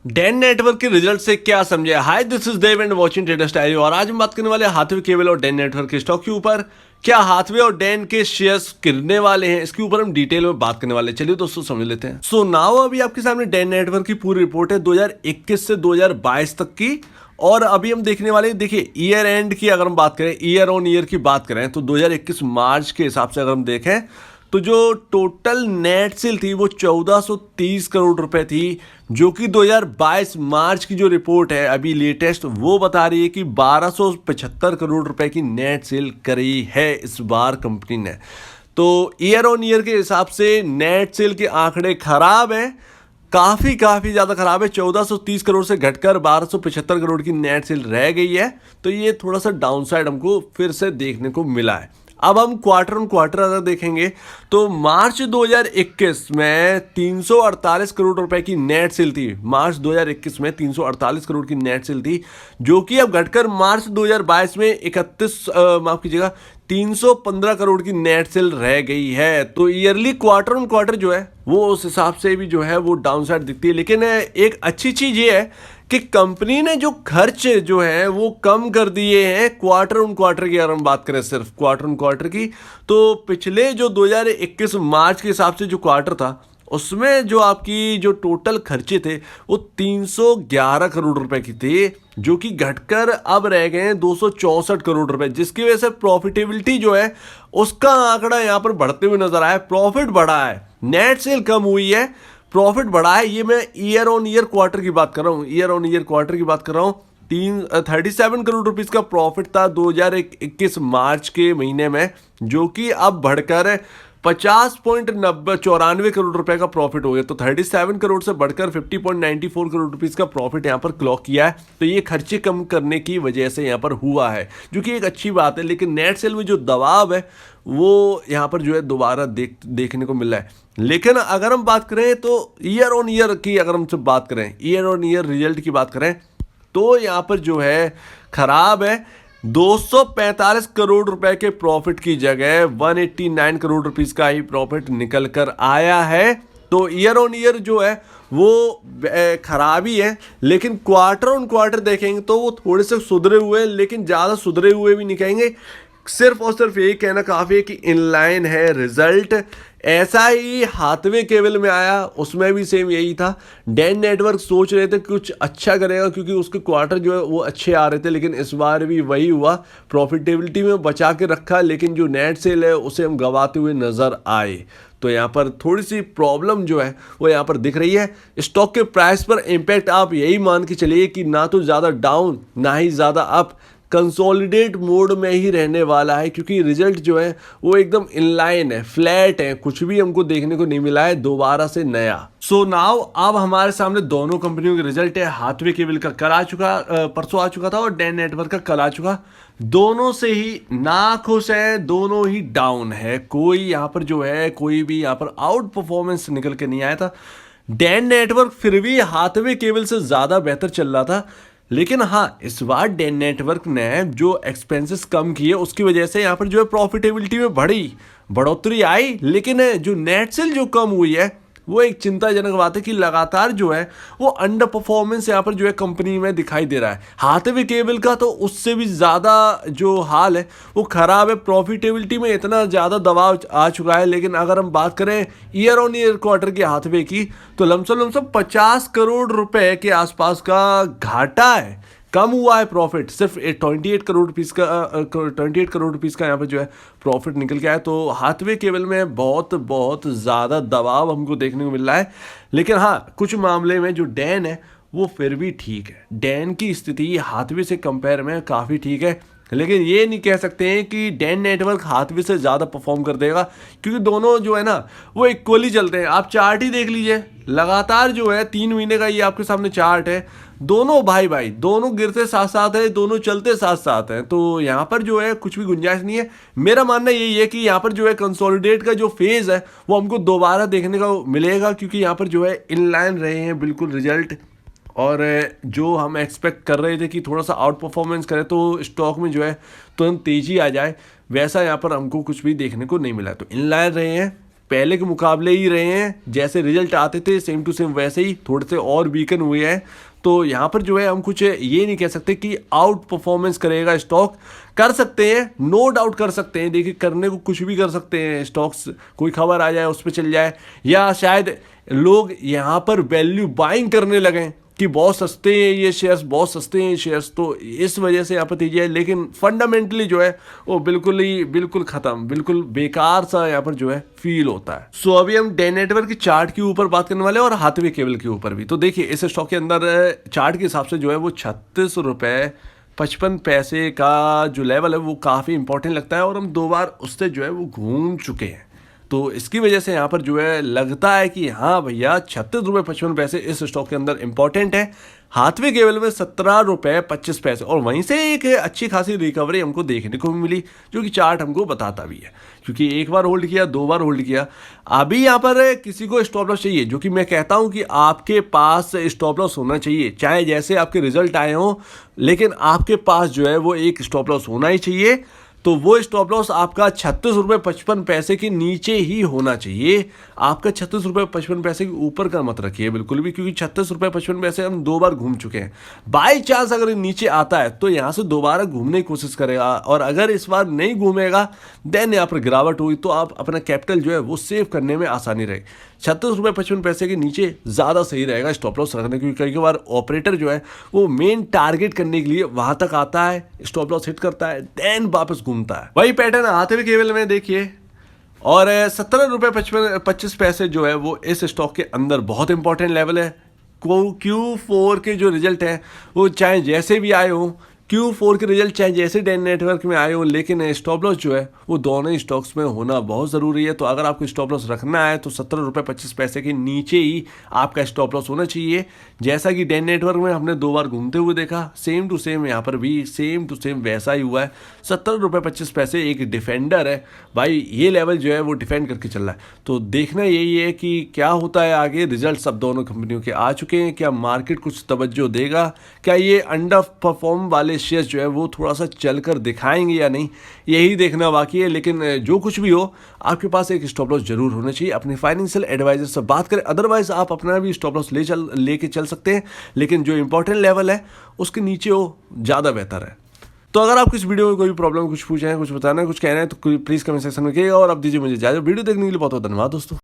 Dan network के result से क्या समझे। Hi, this is Dev and watching trader style. और आज हम बात करने वाले हैं हाथवे केबल और डैन नेटवर्क के स्टॉक के ऊपर। क्या हाथवे और डैन के शेयर्स गिरने वाले हैं, इसके ऊपर हम डिटेल में बात करने वाले हैं। चलिए दोस्तों समझ लेते हैं। सो नाउ अभी आपके सामने डैन नेटवर्क की पूरी रिपोर्ट है 2021 से 2022 तक की। और अभी हम देखने वाले हैं, देखिए ईयर एंड की अगर हम बात करें, ईयर ऑन ईयर की बात करें तो 2021 मार्च के हिसाब से अगर हम देखें तो जो टोटल नेट सेल थी वो 1430 करोड़ रुपए थी, जो कि 2022 मार्च की जो रिपोर्ट है अभी लेटेस्ट वो बता रही है कि 1275 करोड़ रुपए की नेट सेल करी है इस बार कंपनी ने। तो ईयर ऑन ईयर के हिसाब से नेट सेल के आंकड़े खराब हैं, काफ़ी ज़्यादा खराब है। 1430 करोड़ से घटकर 1275 करोड़ की नेट सेल रह गई है। तो ये थोड़ा सा डाउनसाइड हमको फिर से देखने को मिला है। अब हम क्वार्टर ऑन क्वार्टर अगर देखेंगे तो मार्च 2021 में 348 करोड़ रुपए की नेट सेल थी। मार्च 2021 में 348 करोड़ की नेट सेल थी, जो कि अब घटकर मार्च 2022 में 315 करोड़ की नेट सेल रह गई है। तो ईयरली क्वार्टर ऑन क्वार्टर जो है वो उस हिसाब से भी जो है वो डाउन साइड दिखती है। लेकिन एक अच्छी चीज ये है कि कंपनी ने जो खर्च जो है वो कम कर दिए हैं क्वार्टर ऑन क्वार्टर की। अगर हम बात करें सिर्फ क्वार्टर ऑन क्वार्टर की, तो पिछले जो 2021 मार्च के हिसाब से जो क्वार्टर था उसमें जो आपकी जो टोटल खर्चे थे वो 311 करोड़ रुपए की थे, जो कि घटकर अब रह गए हैं 264 करोड़ रुपए, जिसकी वजह से प्रॉफिटेबिलिटी जो है उसका आंकड़ा यहाँ पर बढ़ते हुए नजर आया। प्रॉफिट बढ़ा है, नेट सेल कम हुई है, प्रॉफिट बढ़ा है। ये मैं ईयर ऑन ईयर क्वार्टर की बात कर रहा हूँ, ईयर ऑन ईयर क्वार्टर की बात कर रहा हूँ। 37 करोड़ रुपीस का प्रॉफिट था 2021 मार्च के महीने में, जो कि अब बढ़कर 50.94 करोड़ रुपए का प्रॉफिट हो गया। तो 37 करोड़ से बढ़कर 50.94 करोड़ रुपीस का प्रॉफिट यहाँ पर क्लॉक किया है। तो ये खर्चे कम करने की वजह से यहाँ पर हुआ है, जो कि एक अच्छी बात है। लेकिन नेट सेल में जो दबाव है वो यहाँ पर जो है दोबारा देखने को मिल रहा है। लेकिन अगर हम बात करें तो ईयर ऑन ईयर की अगर हम सब बात करें, ईयर ऑन ईयर रिजल्ट की बात करें तो यहाँ पर जो है खराब है। 245 करोड़ रुपए के प्रॉफिट की जगह 189 करोड़ रुपीस का ही प्रॉफिट निकल कर आया है। तो ईयर ऑन ईयर जो है वो खराब ही है। लेकिन क्वार्टर ऑन क्वार्टर देखेंगे तो वो थोड़े से सुधरे हुए, लेकिन ज़्यादा सुधरे हुए भी नहीं कहेंगे। सिर्फ और सिर्फ यही कहना काफ़ी है कि इनलाइन है रिजल्ट। ऐसा ही हाथवे केबल में आया, उसमें भी सेम यही था। डैन नेटवर्क सोच रहे थे कुछ अच्छा करेगा क्योंकि उसके क्वार्टर जो है वो अच्छे आ रहे थे, लेकिन इस बार भी वही हुआ। प्रॉफिटेबिलिटी में बचा के रखा, लेकिन जो नेट सेल है उसे हम गंवाते हुए नजर आए। तो यहाँ पर थोड़ी सी प्रॉब्लम जो है वो यहाँ पर दिख रही है। स्टॉक के प्राइस पर इम्पैक्ट आप यही मान के चलिए कि ना तो ज़्यादा डाउन ना ही ज़्यादा अप, कंसोलिडेट मोड में ही रहने वाला है, क्योंकि रिजल्ट जो है वो एकदम इनलाइन है, फ्लैट है, कुछ भी हमको देखने को नहीं मिला है दोबारा से नया। सो नाउ अब हमारे सामने दोनों कंपनियों के रिजल्ट है। हाथवे केबल का कल आ चुका, परसों आ चुका था, और डैन नेटवर्क का कल आ चुका। दोनों से ही ना खुश है, दोनों ही डाउन है। कोई यहाँ पर जो है कोई भी यहाँ पर आउट परफॉर्मेंस निकल के नहीं आया था। डैन नेटवर्क फिर भी हाथवे केबल से ज़्यादा बेहतर चल रहा था। लेकिन हाँ, इस बार डैन नेटवर्क ने जो एक्सपेंसेस कम किए उसकी वजह से यहाँ पर जो है प्रॉफिटेबिलिटी में बढ़ोतरी आई। लेकिन जो नेट सेल जो कम हुई है वो एक चिंताजनक बात है कि लगातार जो है वो अंडर परफॉर्मेंस यहाँ पर जो है कंपनी में दिखाई दे रहा है। हाथवे केबल का तो उससे भी ज़्यादा जो हाल है वो ख़राब है। प्रॉफिटेबिलिटी में इतना ज़्यादा दबाव आ चुका है। लेकिन अगर हम बात करें ईयर ऑन ईयर क्वार्टर के हाथवे की, तो लमसम 50 करोड़ रुपए के आसपास का घाटा है, कम हुआ है प्रॉफिट। सिर्फ 28 करोड़ रुपीस का 28 करोड़ रुपीस का यहाँ पर जो है प्रॉफिट निकल के आया। तो हाथवे केबल में बहुत ज़्यादा दबाव हमको देखने को मिल रहा है। लेकिन हाँ, कुछ मामले में जो डैन है वो फिर भी ठीक है। डैन की स्थिति हाथवे से कंपेयर में काफ़ी ठीक है। लेकिन ये नहीं कह सकते हैं कि डैन नेटवर्क हाथवे से ज़्यादा परफॉर्म कर देगा, क्योंकि दोनों जो है ना वो इक्वली चलते हैं। आप चार्ट ही देख लीजिए, लगातार जो है 3 महीने का ये आपके सामने चार्ट है। दोनों भाई दोनों गिरते साथ साथ है, दोनों चलते साथ साथ हैं। तो यहाँ पर जो है कुछ भी गुंजाइश नहीं है। मेरा मानना यही है कि यहाँ पर जो है कंसोलिडेट का जो फेज़ है वो हमको दोबारा देखने को मिलेगा, क्योंकि यहाँ पर जो है इनलाइन रहे हैं बिल्कुल रिजल्ट। और जो हम एक्सपेक्ट कर रहे थे कि थोड़ा सा आउट परफॉर्मेंस करे तो स्टॉक में जो है तुरंत तेज़ी आ जाए, वैसा यहाँ पर हमको कुछ भी देखने को नहीं मिला। तो इनलाइन रहे हैं पहले के मुकाबले ही रहे हैं, जैसे रिजल्ट आते थे सेम टू सेम वैसे ही थोड़े से और वीकन हुए हैं। तो यहाँ पर जो है हम कुछ ये नहीं कह सकते कि आउट परफॉर्मेंस करेगा स्टॉक, कर सकते हैं, नो डाउट कर सकते हैं। देखिए करने को कुछ भी कर सकते हैं, स्टॉक्स कोई खबर आ जाए उस पर चल जाए, या शायद लोग यहाँ पर वैल्यू बाइंग करने लगें कि बहुत सस्ते हैं ये शेयर्स, बहुत सस्ते हैं ये शेयर्स, तो इस वजह से यहाँ पर तेजी है। लेकिन फंडामेंटली जो है वो बिल्कुल खत्म, बिल्कुल बेकार सा यहाँ पर जो है फील होता है। सो अभी हम डे नेटवर्क की चार्ट के ऊपर बात करने वाले हैं और हाथवे केबल के ऊपर भी। तो देखिए इस स्टॉक के अंदर चार्ट के हिसाब से जो है वो 36.55 का जो लेवल है वो काफ़ी इंपॉर्टेंट लगता है, और हम 2 बार उससे जो है वो घूम चुके हैं। तो इसकी वजह से यहाँ पर जो है लगता है कि हाँ भैया 36.55 इस स्टॉक के अंदर इंपॉर्टेंट है। हाथवे केबल में 17.25 और वहीं से एक अच्छी खासी रिकवरी हमको देखने को मिली, जो कि चार्ट हमको बताता भी है, क्योंकि एक बार होल्ड किया, 2 बार होल्ड किया। अभी यहाँ पर किसी को स्टॉप लॉस चाहिए, जो कि मैं कहता हूँ कि आपके पास स्टॉप लॉस होना चाहिए, चाहे जैसे आपके रिजल्ट आए हों, लेकिन आपके पास जो है वो एक स्टॉप लॉस होना ही चाहिए। तो वो स्टॉप लॉस आपका 36.55 के नीचे ही होना चाहिए। आपका 36.55 के ऊपर का मत रखिए बिल्कुल भी, क्योंकि 36.55 हम 2 बार घूम चुके हैं। बाई चांस अगर नीचे आता है तो यहाँ से दोबारा घूमने की कोशिश करेगा, और अगर इस बार नहीं घूमेगा देन यहाँ पर गिरावट हुई तो आप अपना कैपिटल जो है वो सेव करने में आसानी रहे। 36.55 के नीचे ज़्यादा सही रहेगा स्टॉप लॉस रखने, क्योंकि कई बार ऑपरेटर जो है वो मेन टारगेट करने के लिए वहां तक आता है, स्टॉप लॉस हिट करता है, देन वापस घूमता है। वही पैटर्न आते हुए केवल में देखिए, और 17.25 जो है वो इस स्टॉक के अंदर बहुत इंपॉर्टेंट लेवल है। Q4 के जो रिजल्ट है वो चाहे जैसे भी आए हो, Q4 के रिजल्ट चाहे जैसे डे नेटवर्क में आए हो, लेकिन स्टॉप लॉस जो है वो दोनों ही स्टॉक्स में होना बहुत ज़रूरी है। तो अगर आपको स्टॉप लॉस रखना है तो 17.25 के नीचे ही आपका स्टॉप लॉस होना चाहिए। जैसा कि डे नेटवर्क में हमने 2 बार घूमते हुए देखा, सेम टू सेम यहाँ पर भी सेम टू सेम वैसा ही हुआ है। 17.25 एक डिफेंडर है भाई, ये लेवल जो है वो डिफेंड करके चल रहा है। तो देखना यही है कि क्या होता है आगे। रिजल्ट सब दोनों कंपनियों के आ चुके हैं, क्या मार्केट कुछ तवज्जो देगा, क्या ये अंडर परफॉर्म वाले शेयर्स जो है वो थोड़ा सा चलकर दिखाएंगे या नहीं, यही देखना बाकी है। लेकिन जो कुछ भी हो, आपके पास एक स्टॉप लॉस जरूर होना चाहिए। अपने फाइनेंशियल एडवाइजर से बात करें, अदरवाइज आप अपना भी स्टॉप लॉस लेके चल सकते हैं, लेकिन जो इंपॉर्टेंट लेवल है उसके नीचे हो ज़्यादा बेहतर है। तो अगर आपको इस वीडियो में कोई भी प्रॉब्लम, कुछ पूछना है, कुछ बताना है, कुछ कहना है, तो प्लीज़ कमेंट सेक्शन में कहिएगा। और अब दीजिए मुझे इजाजत। वीडियो देखने के लिए बहुत बहुत धन्यवाद दोस्तों।